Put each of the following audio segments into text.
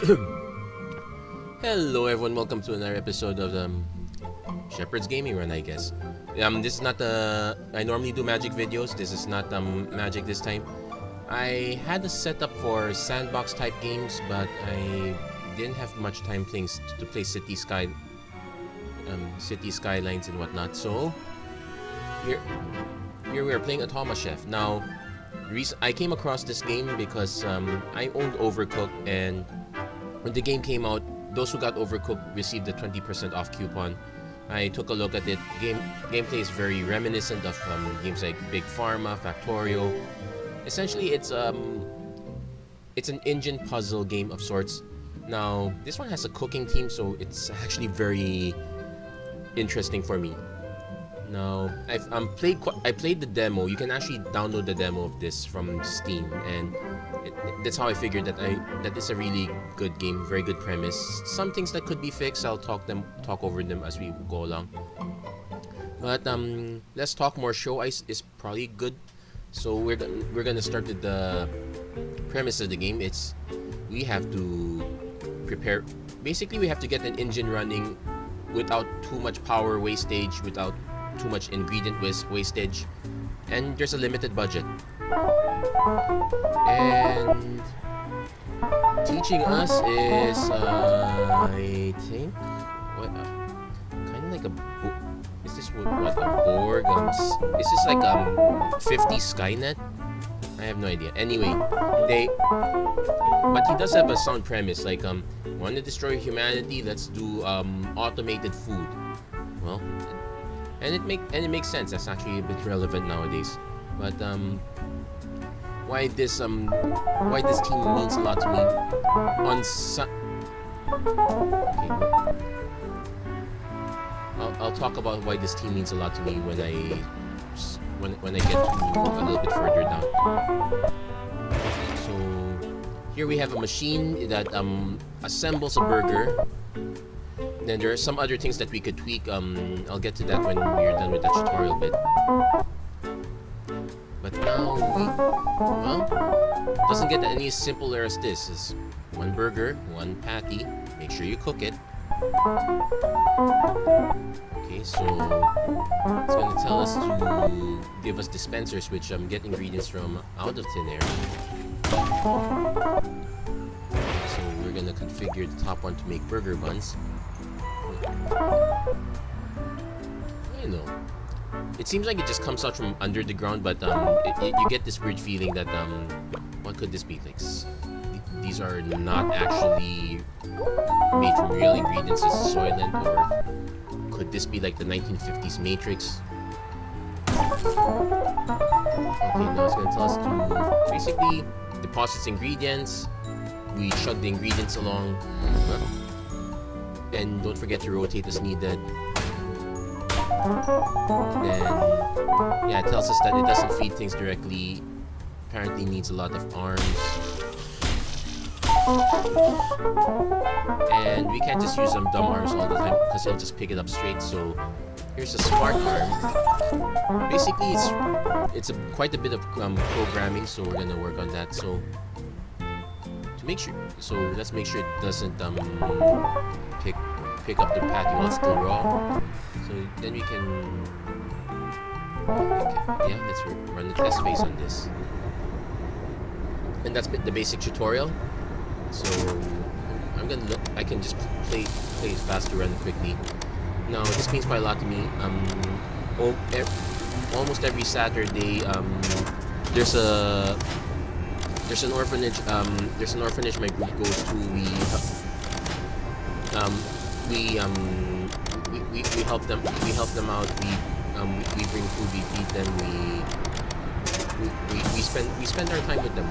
Hello everyone, welcome to another episode of Shepherd's Gaming Run, I guess. This is not I normally do magic videos. This is not magic this time. I had a setup for sandbox type games, but I didn't have much time to play city skylines and whatnot. So here we are playing Automachef. Now, I came across this game because I owned Overcooked, and when the game came out, those who got Overcooked received a 20% off coupon. I took a look at it. Gameplay is very reminiscent of games like Big Pharma, Factorio. Essentially, it's an engine puzzle game of sorts. Now, this one has a cooking theme, so it's actually very interesting for me. Now, I played the demo. You can actually download the demo of this from Steam, and that's how I figured that it's a really good game, very good premise. Some things that could be fixed, I'll talk over them as we go along. But let's talk more. Show ice is probably good. So we're gonna start with the premise of the game. We have to prepare. Basically, we have to get an engine running without too much power wastage, without too much ingredient wastage, and there's a limited budget. And teaching us is I think kind of like is this what a Borg? Is this like 50 Skynet? I have no idea. Anyway, but he does have a sound premise, like want to destroy humanity, let's do automated food. Well, and it makes sense. That's actually a bit relevant nowadays. But why this team means a lot to me okay, I'll talk about why this team means a lot to me when I get to a little bit further down. So here we have a machine that assembles a burger. Then there are some other things that we could tweak. I'll get to that when we're done with the tutorial bit. But now it doesn't get any simpler as this. It's one burger, one patty. Make sure you cook it. Okay, so it's gonna tell us to give us dispensers, which get ingredients from out of thin air. So we're gonna configure the top one to make burger buns. I know. It seems like it just comes out from under the ground, but you get this weird feeling that what could this be? Like these are not actually made from real ingredients. This is Soylent, or could this be like the 1950s Matrix? Okay, now it's gonna tell us to basically deposit ingredients. We chug the ingredients along. And don't forget to rotate as needed. Then, yeah, it tells us that it doesn't feed things directly. Apparently needs a lot of arms. And we can't just use dumb arms all the time because he'll just pick it up straight. So here's a smart arm. Basically, it's quite a bit of programming, so we're gonna work on that. So let's make sure it doesn't pick up the patty while it's still raw. So then we can let's run the test phase on this. And that's the basic tutorial. So I can just play it fast to run quickly. Now this means quite a lot to me. Almost every Saturday there's an orphanage. My group goes to. We help them. We help them out. We bring food. We feed them. We spend our time with them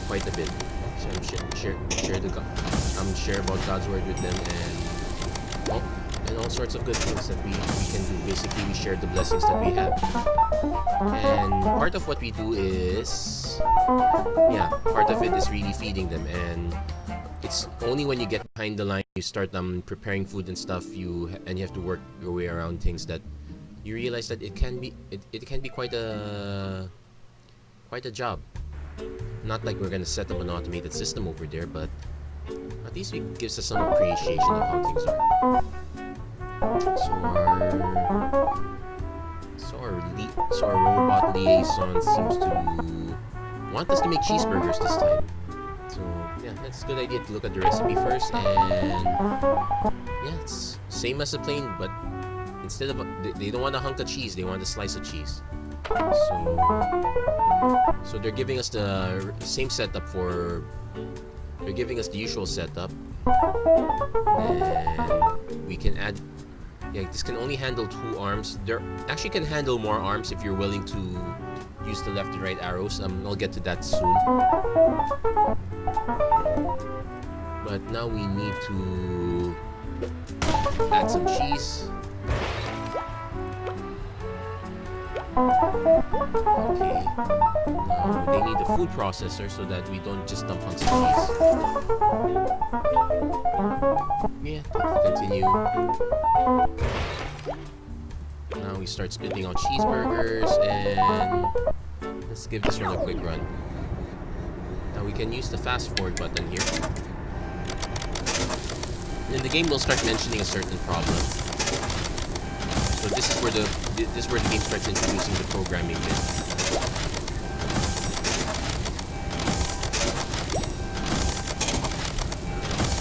quite a bit. So share about God's word with them, and all sorts of good things that we can do. Basically, we share the blessings that we have. And part of what we do is, part of it is really feeding them. And it's only when you get behind the line, you start preparing food and stuff, you have to work your way around things, that you realize that it can be quite a job. Not like we're gonna set up an automated system over there, but At least it gives us some appreciation of how things are. So our robot liaison seems to want us to make cheeseburgers this time. So yeah, that's a good idea to look at the recipe first, and yeah, it's same as a plain, but instead of they don't want a hunk of cheese, they want a slice of cheese. So they're giving us the same setup for. They're giving us the usual setup. Then we can add. Yeah, this can only handle 2 arms. There actually can handle more arms if you're willing to use the left and right arrows. I'll get to that soon. But now we need to add some cheese. Okay. Now they need a food processor so that we don't just dump hunks of cheese. Yeah, continue. Now we start spitting out cheeseburgers, and let's give this one a quick run. Now we can use the fast forward button here. And the game will start mentioning a certain problem. So this is where the game starts introducing the programming bit.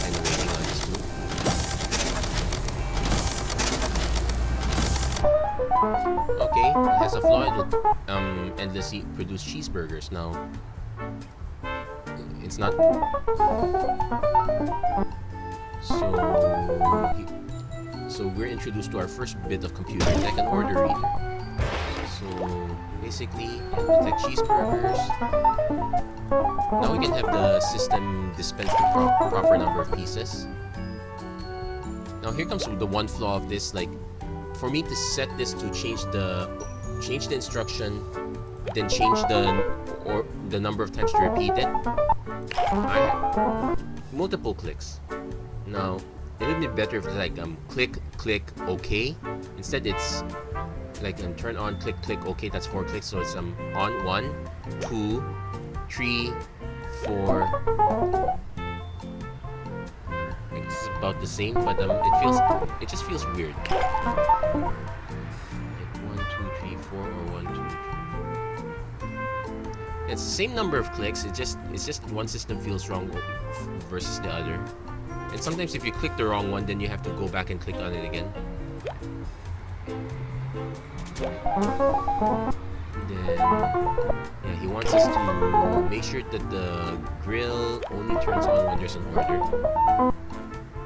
Kind of waiting on this too. Okay, it has a flaw. It will endlessly produce cheeseburgers. Now it's not. So we're introduced to our first bit of computer, like an order reader. So basically, detect cheeseburgers. Now we can have the system dispense the proper number of pieces. Now here comes the one flaw of this. Like, for me to set this to change the instruction, then change the number of times to repeat it, I have multiple clicks. Now it would be better if it's like click OK. Instead it's like turn on click OK. That's 4 clicks. So it's on 1 2 3 4. It's about the same, but it just feels weird. Like 1 2 3 4 or 1 2 3. It's the same number of clicks. It's just one system feels wrong versus the other. And sometimes if you click the wrong one, then you have to go back and click on it again. Then, yeah, he wants us to make sure that the grill only turns on when there's an order.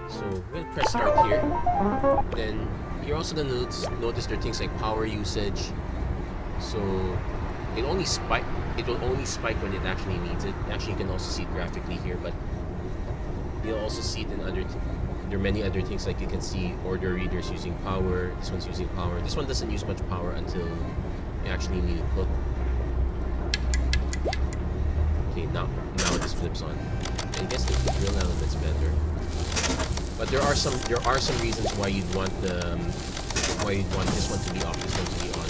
So we're gonna press start here. Then you're also gonna notice there are things like power usage. So it will only spike when it actually needs it. Actually, you can also see it graphically here, but you'll also see it in there are many other things, like you can see order readers using power. This one's using power. This one doesn't use much power until you actually need to cook. Okay, now this flips on. I guess the grill element's better. But there are some reasons why you'd want this one to be off, this one to be on.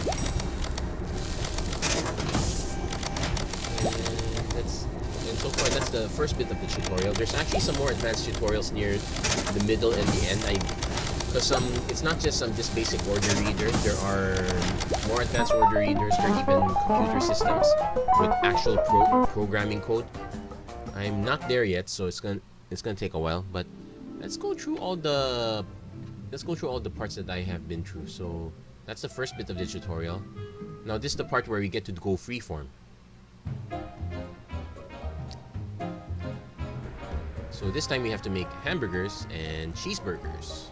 And so far, that's the first bit of the tutorial. There's actually some more advanced tutorials near the middle and the end. Because it's not just this basic order reader. There are more advanced order readers. There are even computer systems with actual programming code. I'm not there yet, so it's gonna take a while. But let's go through all the parts that I have been through. So that's the first bit of the tutorial. Now this is the part where we get to go freeform. So this time we have to make hamburgers and cheeseburgers.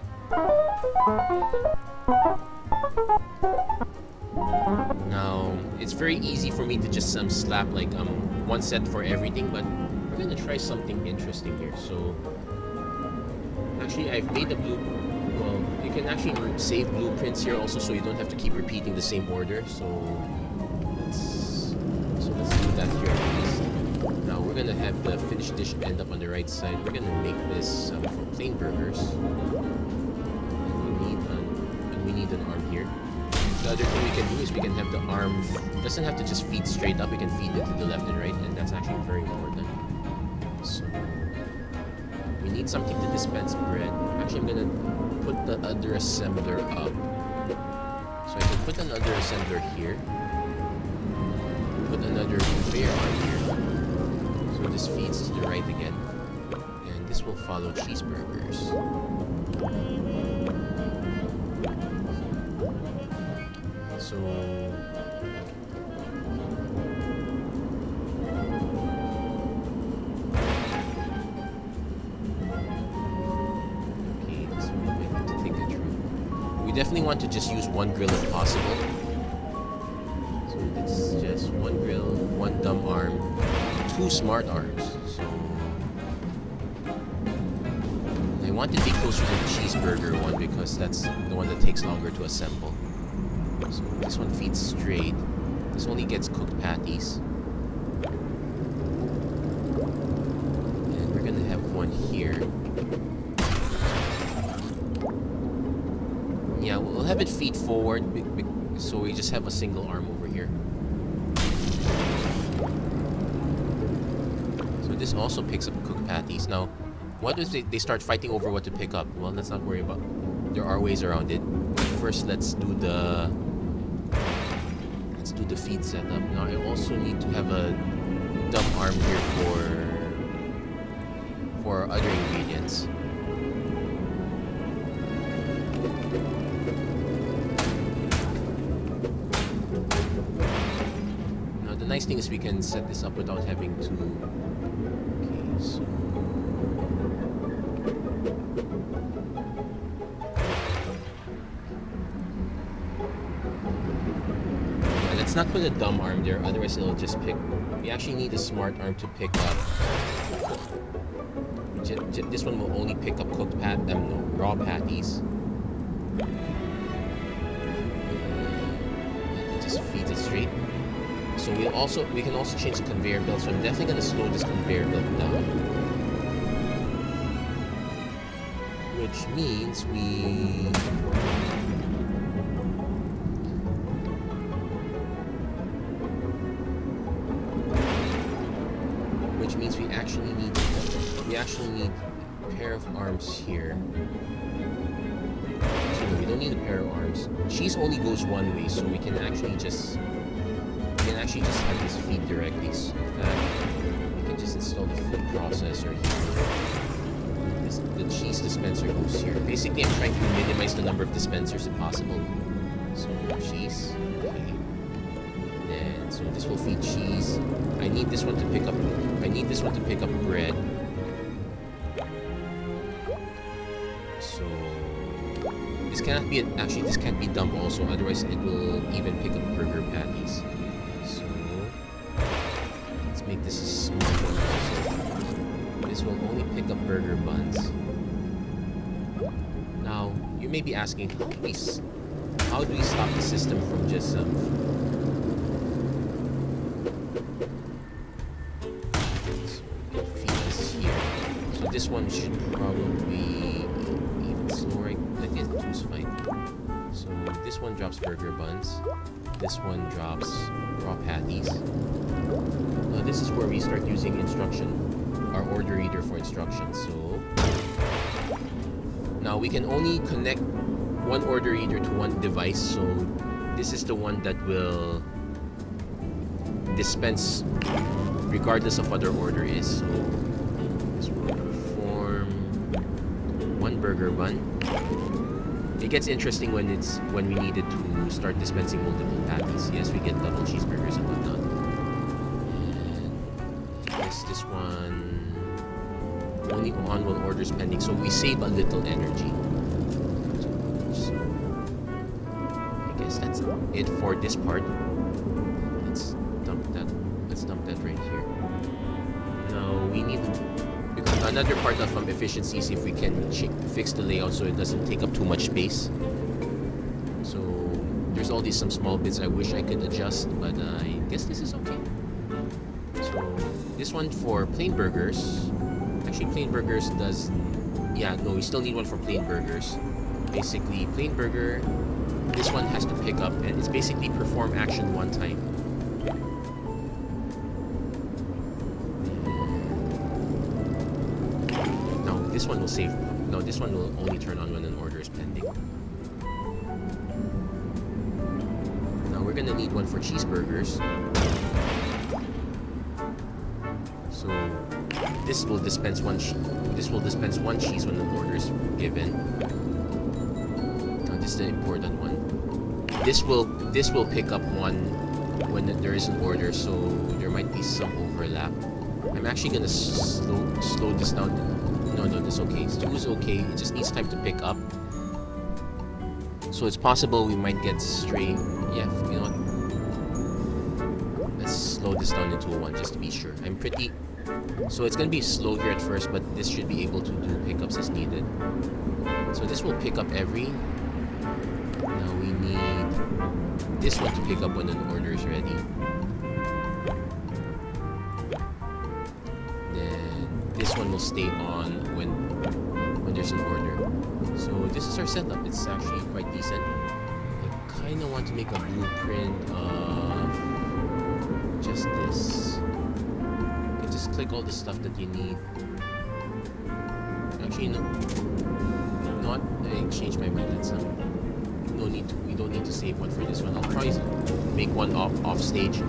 Now it's very easy for me to just slap like one set for everything, but we're gonna try something interesting here. So actually I've made a well, you can actually save blueprints here also, so you don't have to keep repeating the same order. So let's do that here at least. Now we're gonna have the finished dish end up on the right side. We're gonna make this for plain burgers. And we need an arm here. The other thing we can do is we can have the arm, doesn't have to just feed straight up, we can feed it to the left and right, and that's actually very important. So we need something to dispense bread. Actually, I'm gonna put the other assembler up. So I can put another assembler here. Put another conveyor on here. So this feeds to the right again. And this will follow cheeseburgers. So definitely want to just use one grill if possible. So it's just one grill, one dumb arm, two smart arms. So I want to be closer to the cheeseburger one because that's the one that takes longer to assemble. So this one feeds straight. This only gets cooked patties. And we're gonna have one here. Yeah, we'll have it feed forward, so we just have a single arm over here. So this also picks up cooked patties. Now, what if they start fighting over what to pick up? Well, let's not worry about it. There are ways around it. First, let's do the feed setup. Now, I also need to have a dumb arm here for other ingredients. The nice thing is we can set this up without having to... Okay, so... Yeah, let's not put a dumb arm there, otherwise it'll just pick... We actually need a smart arm to pick up... This one will only pick up cooked raw patties. It just feeds it straight. So we can also change the conveyor belt. So I'm definitely going to slow this conveyor belt down, which means we actually need a pair of arms here. Actually, we don't need a pair of arms. Cheese only goes one way, so we can actually just have this feed directly. So in fact, we can just install the food processor here. The cheese dispenser goes here. Basically, I'm trying to minimize the number of dispensers if possible. So cheese, okay. Then so this will feed cheese. I need this one to pick up bread. So this cannot be this can't be dumb also. Otherwise, it will even pick up burger patties. Make this a small one also. This will only pick up burger buns. Now, you may be asking, how do we stop the system from just feed us here? So this one should probably even slower. Let the two's fight. So this one drops burger buns. This one drops raw patties. This is where we start using our order reader for instructions. So now we can only connect one order reader to one device. So this is the one that will dispense regardless of what their order is. So this will perform one burger bun. It gets interesting when we need it to start dispensing multiple patties. Yes, we get double cheeseburgers and whatnot. This one only on while orders pending, so we save a little energy. So I guess that's it for this part. Let's dump that right here. Now we need another part of efficiency is if we can fix the layout so it doesn't take up too much space. So there's some small bits I wish I could adjust, but I guess this is okay. So this one for plain burgers. Actually, plain burgers does... Yeah, no, we still need one for plain burgers. Basically, plain burger, this one has to pick up, and it's basically perform action one time. Now, This one will save. No, this one will only turn on when an order is pending. Now we're gonna need one for cheeseburgers. So this will dispense one. This will dispense one cheese when an order is given. Now this is the important one. This will pick up one when there is an order, so there might be some overlap. I'm actually gonna slow this down. No, this is okay. 2 is okay. It just needs time to pick up. So it's possible we might get stray. Yeah, you know what? Let's slow this down into a 1 just to be sure. I'm pretty. So it's gonna be slow here at first, but this should be able to do pickups as needed. So this will pick up every. Now we need this one to pick up when an order is ready. Then this one will stay on when there's an order. So this is our setup. It's actually quite decent. I kind of want to make a blueprint of just this. You can just click all the stuff that you need. Actually, no. Not. I changed my mind. Let's we don't need to save one for this one. I'll probably make one off stage.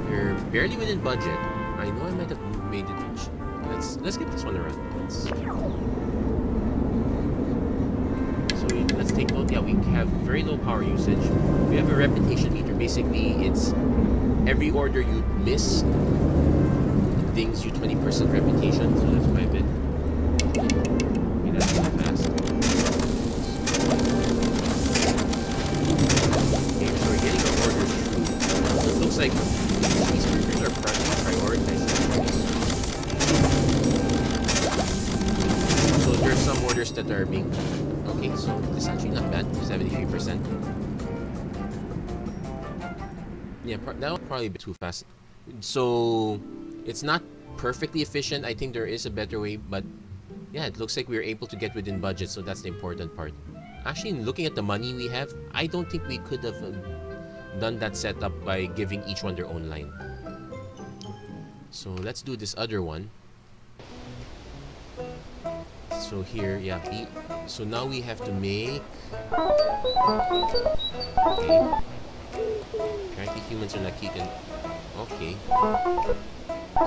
We're barely within budget. I know I might have made it. Let's get this one around. Let's take note. Yeah, we have very low power usage. We have a reputation meter. Basically, it's every order you miss, it dings you 20% reputation. So that's quite a bit. Okay, that's really fast. Looks like these workers are prioritized. So there's some orders that are being. Okay, so this is actually not bad. 73%. Yeah, that would probably be too fast. So it's not perfectly efficient. I think there is a better way, but yeah, it looks like we were able to get within budget. So that's the important part. Actually, looking at the money we have, I don't think we could have done that setup by giving each one their own line. So let's do this other one. So here, yeah, so now we have to make. Okay. Apparently humans are not kicking. Okay.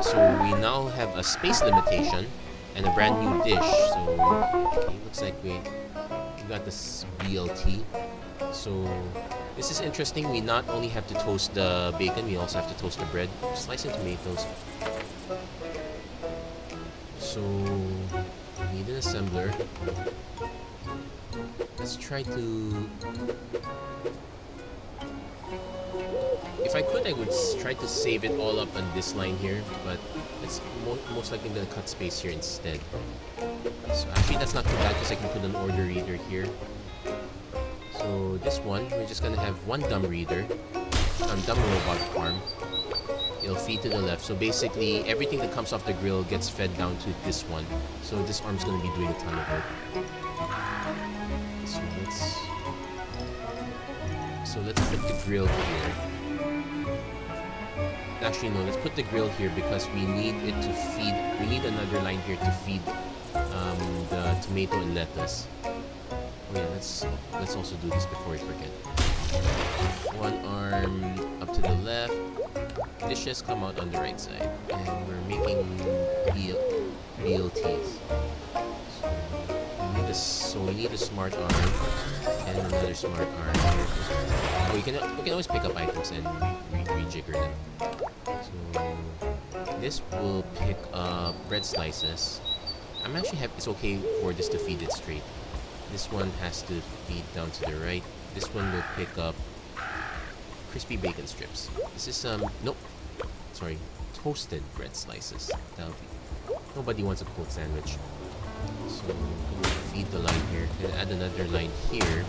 So we now have a space limitation and a brand new dish. So okay, looks like we got this BLT. So this is interesting. We not only have to toast the bacon, we also have to toast the bread. Slice in tomatoes. So we need an assembler. Let's try to. If I could, I would try to save it all up on this line here, but it's most likely going to cut space here instead. So actually, that's not too bad because I can put an order reader here. So this one, we're just gonna have one dumb reader, dumb robot arm. It'll feed to the left. So basically, everything that comes off the grill gets fed down to this one. So this arm's gonna be doing a ton of work. So let's put the grill here. Actually, no, let's put the grill here because we need it to feed. We need another line here to feed the tomato and lettuce. Oh yeah, let's also do this before we forget. One arm up to the left. Dishes come out on the right side, and we're making BLTs. So we need a smart arm and another smart arm here. Oh, we can always pick up items and rejigger them. So this will pick up bread slices. I'm actually happy it's okay for this to feed it straight. This one has to feed down to the right. This one will pick up crispy bacon strips. This is nope, sorry, toasted bread slices. Nobody wants a cold sandwich. So we'll feed the line here and add another line here.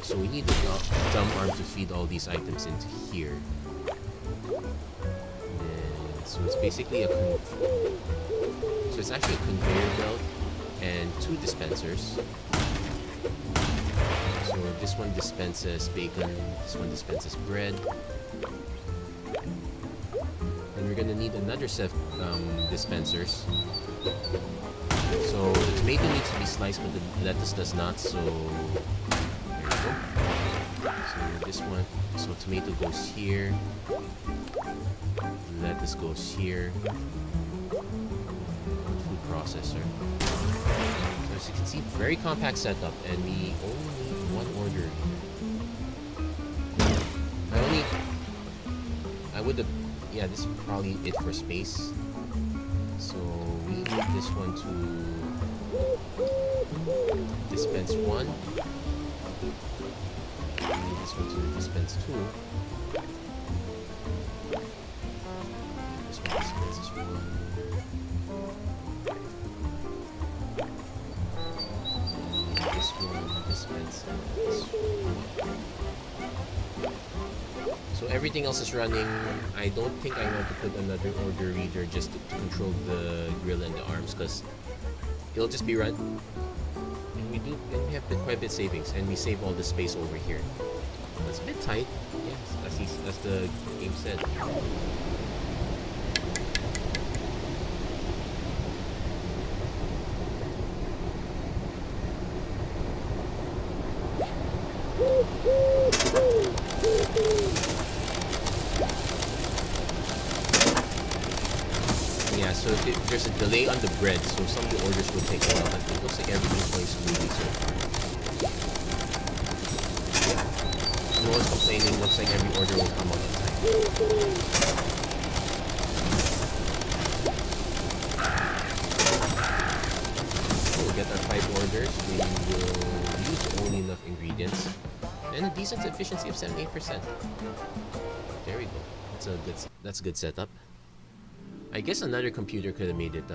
So we need the dumb arm to feed all these items into here. So it's basically so it's actually a conveyor belt and 2 dispensers. So this one dispenses bacon, this one dispenses bread. we're gonna need another set of dispensers. So the tomato needs to be sliced, but the lettuce does not. So there we go. So this one, so tomato goes here, lettuce goes here. Food processor. So as you can see, very compact setup, and we only need one order. I would have, yeah, this is probably it for space. So we need this one to dispense one. We need this one to dispense two. This one dispenses one. This one dispenses one. So everything else is running. I don't think I want to put another order reader just to control the grill and the arms, because it'll just be run. And we have quite a bit savings, and we save all the space over here. It's a bit tight. Yes, as the game said. Yeah, so there's a delay on the bread, so some of the orders will take a while, but it looks like everything's going smoothly so far. No one's complaining, looks like every order will come out on time. We'll get our 5 orders, we will use only enough ingredients, and a decent efficiency of 78%. There we go, that's a good setup. I guess another computer could have made it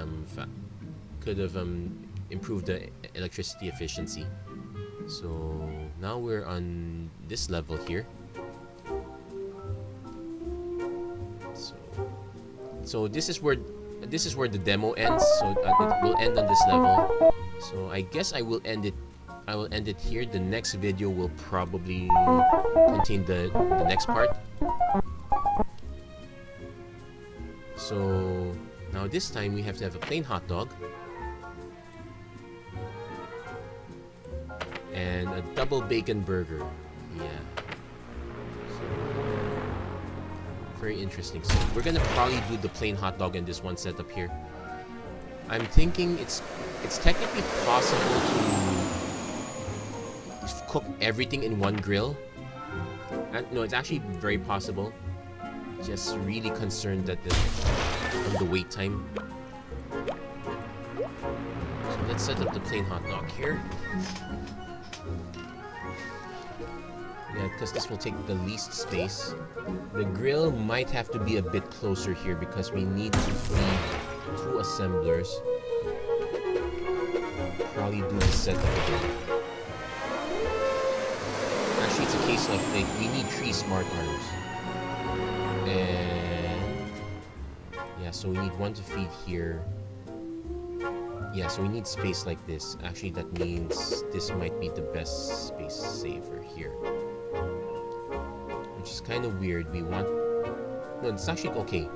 improved the electricity efficiency. So now we're on this level here. So this is where the demo ends. So it will end on this level. So I guess I will end it here. The next video will probably contain the next part. So now this time we have to have a plain hot dog and a double bacon burger. Yeah. So, very interesting. So we're gonna probably do the plain hot dog in this one setup here. I'm thinking it's technically possible to cook everything in one grill. No, it's actually very possible. Just really concerned that the wait time. So let's set up the plain hot dog here. Yeah, because this will take the least space. The grill might have to be a bit closer here because we need to feed 2 assemblers. Probably do the setup again. Actually, it's a case of like we need 3 smart arms. And yeah, so we need one to feed here. Yeah, so we need space like this. Actually, that means this might be the best space saver here, which is kind of weird. No, it's actually okay.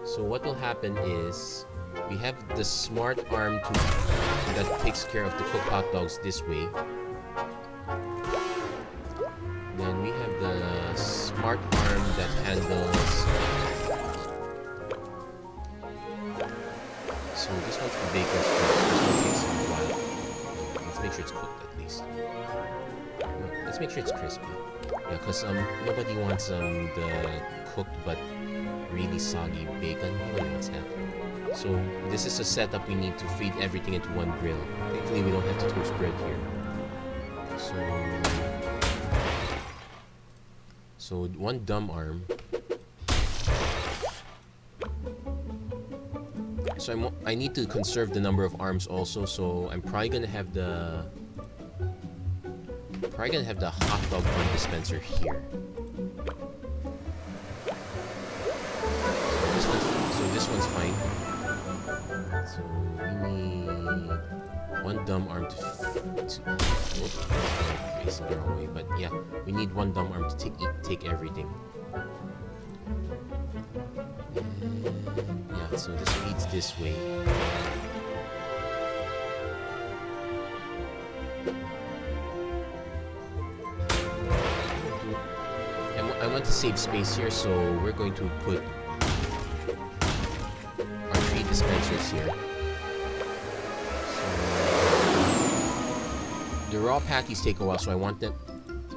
So what will happen is we have the smart arm that takes care of the cooked hot dogs this way. Then we have the smart arm that handles. So this one's for bacon. This one takes a while. Let's make sure it's cooked at least. No, let's make sure it's crispy. Yeah, because nobody wants the cooked but really soggy bacon. Nobody wants that. So this is a setup we need to feed everything into one grill. Thankfully, we don't have to toast bread here. So one dumb arm. So I need to conserve the number of arms also. So I'm probably gonna have the hot dog arm dispenser here. So this one's fine. So we need one dumb arm facing the wrong way, but yeah, we need one dumb arm to take everything. And So this feeds this way. And I want to save space here, so we're going to put our 3 dispensers here. The raw patties take a while, so I want them,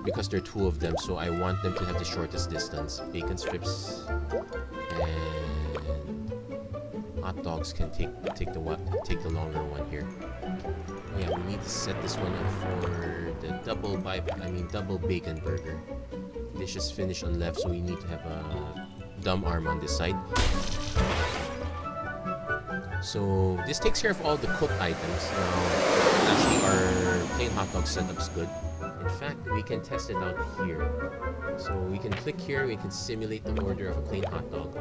because there are 2 of them, so I want them to have the shortest distance. Bacon strips and hot dogs can take the longer one here. Oh yeah, we need to set this one up for the double bacon burger. Dish is finished on left, so we need to have a dumb arm on this side. So this takes care of all the cooked items. Now, actually, our plain hot dog setup's good. In fact, we can test it out here. So we can click here, we can simulate the order of a plain hot dog.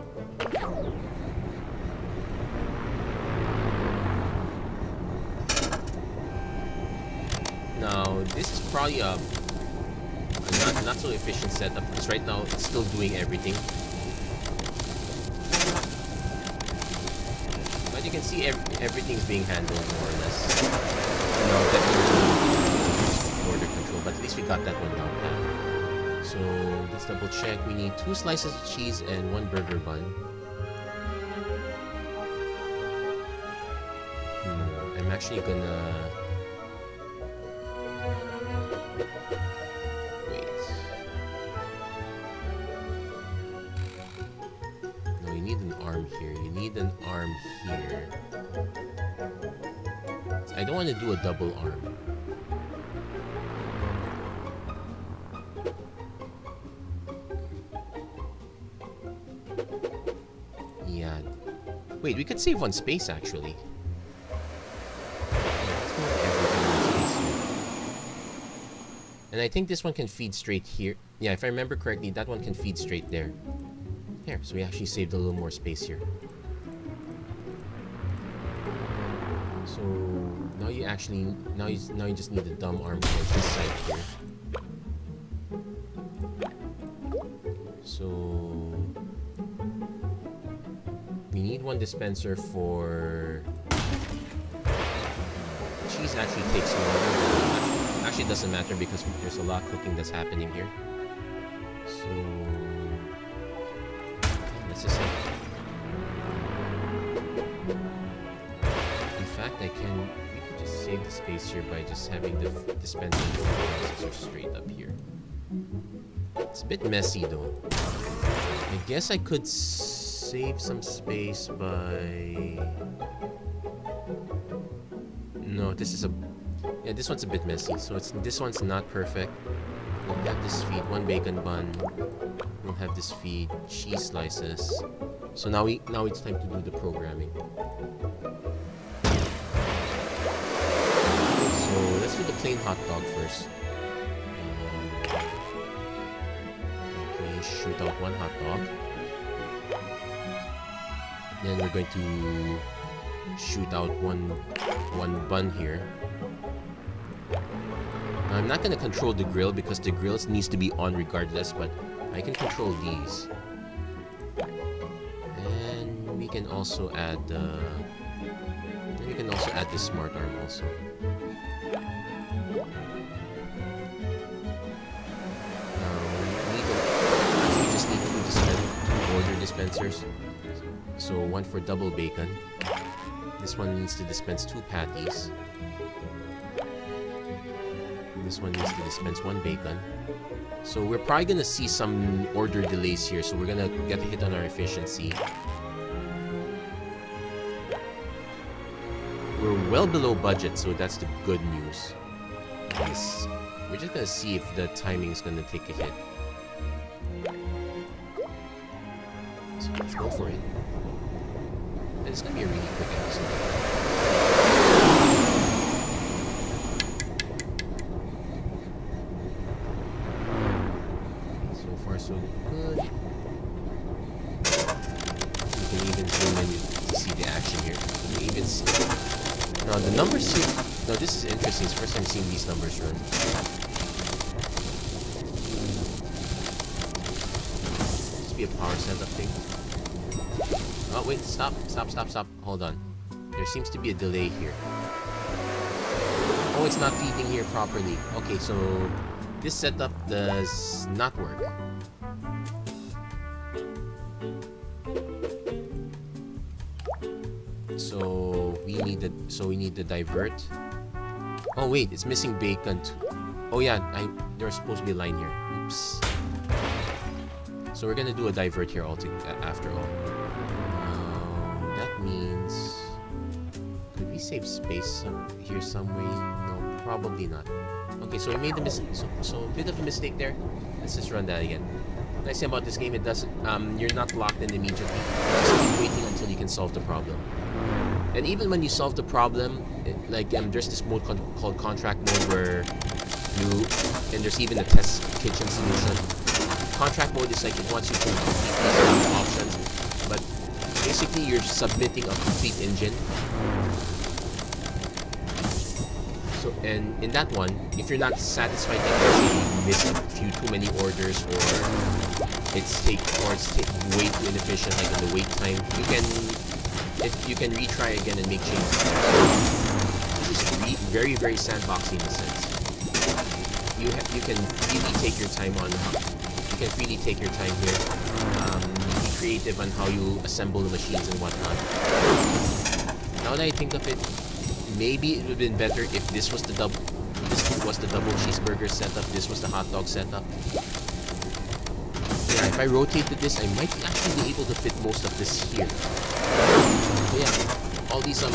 Now, this is probably a not so efficient setup, because right now it's still doing everything. You can see everything's being handled more or less. No, definitely order control, but at least we got that one down pat. So let's double check. We need 2 slices of cheese and 1 burger bun. I'm actually gonna wait. No, you need an arm here. You need an arm here. I don't want to do a double arm. Yeah. Wait, we could save 1 space actually. And I think this one can feed straight here. Yeah, if I remember correctly, that one can feed straight there. There, so we actually saved a little more space here. So now you actually now you just need a dumb arm for this side here. So we need 1 dispenser for cheese. Actually takes longer. Actually, it doesn't matter because there's a lot of cooking that's happening here. So let's just have. We can just save the space here by just having the dispenser straight up here. It's a bit messy though. I guess I could save some space by... No, this is a... Yeah, this one's a bit messy, so this one's not perfect. We'll have this feed 1 bacon bun. We'll have this feed cheese slices. So now it's time to do the programming. So let's do the plain hot dog first. Okay, shoot out 1 hot dog. Then we're going to shoot out one bun here. Now I'm not going to control the grill because the grill needs to be on regardless, but I can control these. And we can also add this smart arm also. We just need 2 order dispensers. So 1 for double bacon. This one needs to dispense 2 patties. This one needs to dispense 1 bacon. So we're probably gonna see some order delays here, so we're gonna get a hit on our efficiency. We're well below budget, so that's the good news. We're just gonna see if the timing is gonna take a hit. So let's go for it. And it's gonna be a really quick episode. So good. You can even zoom in to see the action here. You can even see. Now the numbers here. Now this is interesting. It's the first time I've seen these numbers run. Must be a power setup thing. Oh, wait, stop. Hold on. There seems to be a delay here. Oh, it's not feeding here properly. Okay, so this setup does not work. So we need the divert. Oh wait, it's missing bacon too. Oh yeah, there's supposed to be a line here. Oops. So we're gonna do a divert here after all. That means, could we save space here some way? No, probably not. Okay, so we made the mistake. So a bit of a mistake there. Let's just run that again. Nice thing about this game, it doesn't. You're not locked in immediately. Just keep waiting until you can solve the problem. And even when you solve the problem, there's this mode called contract mode where and there's even a test kitchen solution. Contract mode is like it wants you to complete these options, but basically you're submitting a complete engine. So, and in that one, if you're not satisfied, like you miss a few too many orders, or it's way too inefficient, like in the wait time, you can retry again and make changes. This is very, very sandboxy in a sense. You can really take your time on. You can really take your time here. Be creative on how you assemble the machines and whatnot. Now that I think of it, maybe it would have been better if this was the double cheeseburger setup. This was the hot dog setup. Yeah, if I rotated this, I might actually be able to fit most of this here. So yeah, all these so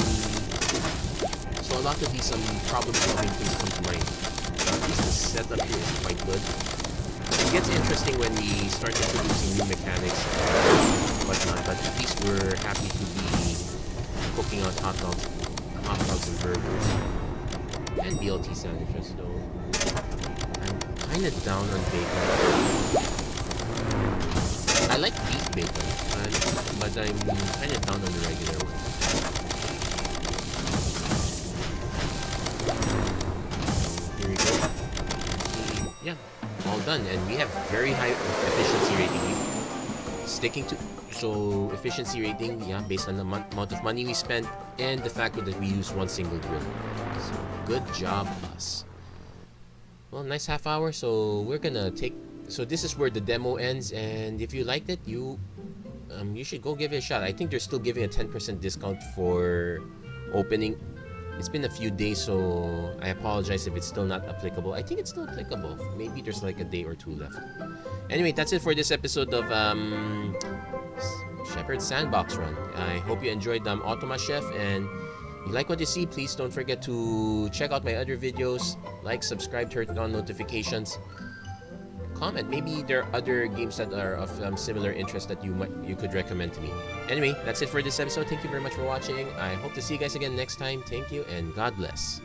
a lot of these problem-solving things come to mind. At least the setup here is quite good. It gets interesting when we start introducing new mechanics and whatnot, but at least we're happy to be cooking on hot dogs and burgers. And BLT sandwiches, though. I'm kind of down on bacon. I like beef bacon, but I'm kind of down on the regular one. Here we go. Yeah, all done, and we have very high efficiency rating. Sticking to efficiency rating, yeah, based on the amount of money we spent and the fact that we use one single grill. So good job, us. Well, nice half hour. So we're gonna take. So this is where the demo ends, and if you liked it, you should go give it a shot. I think they're still giving a 10% discount for opening. It's been a few days, so I apologize if it's still not applicable. I think it's still applicable. Maybe there's like a day or two left. Anyway, that's it for this episode of Shepherd's Sandbox Run. I hope you enjoyed Automachef, and if you like what you see, please don't forget to check out my other videos. Like, subscribe, turn on notifications. Comment. Maybe there are other games that are of similar interest that you could recommend to me. Anyway, that's it for this episode. Thank you very much for watching. I hope to see you guys again next time. Thank you, and God bless.